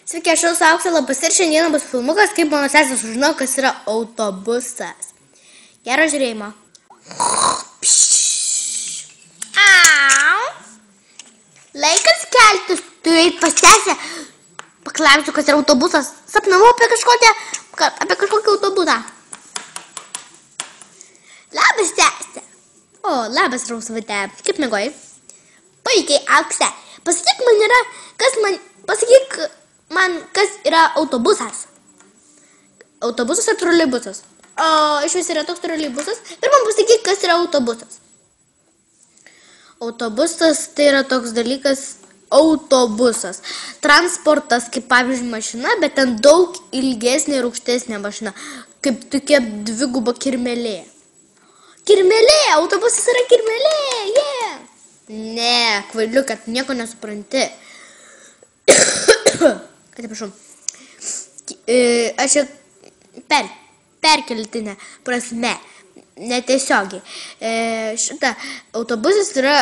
Sveiki, aš esu Auksė Labas ir šiandieną bus filmukas, kaip mano sesė sužino, kas yra autobusas. Gero žiūrėjimo. Au. Laikas keltis, turiu eit pas sesę. Paklausiu, kas yra autobusas. Sapnavau apie kažkokį autobusą. Labas, sesė. O, labas, Rausvate. Kaip mėgoji? Puikiai, Auksė. Pasakyk man, kas yra autobusas. Autobusas ar troleibusas? O, iš vis yra toks troleibusas. Ir man pasakyk, kas yra autobusas. Autobusas tai yra toks dalykas, autobusas. Transportas, kaip pavyzdžiui mašina, bet ten daug ilgesnė ir aukštesnė mašina. Kaip tokia dviguba kirmelė. Kirmelė, autobusas yra kirmelė, yeah. Ne, kvailiukat, nieko nesupranti. Atsiprašau. Aš čia perkeltinė prasme, netiesiogiai. Šitą autobusas yra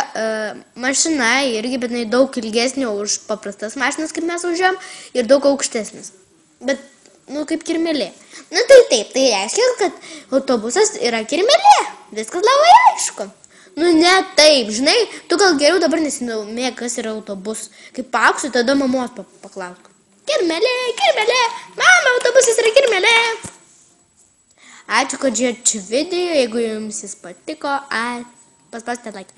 mašina irgi, bet jinai daug ilgesnė už paprastas mašinas, kaip mes važiuojam, ir daug aukštesnis. Bet, kaip kirmelė. Tai taip, tai reiškia, kad autobusas yra kirmelė. Viskas labai aišku. Ne taip, žinai, tu gal geriau dabar nesidomėk, kas yra autobus. Kai paaugsiu, tada mamos paklausk. Kirmelė, kirmelė, mama, autobusas yra kirmelė. Ačiū, kad žiūrėt šį video, jeigu jums jis patiko, paspauskite like.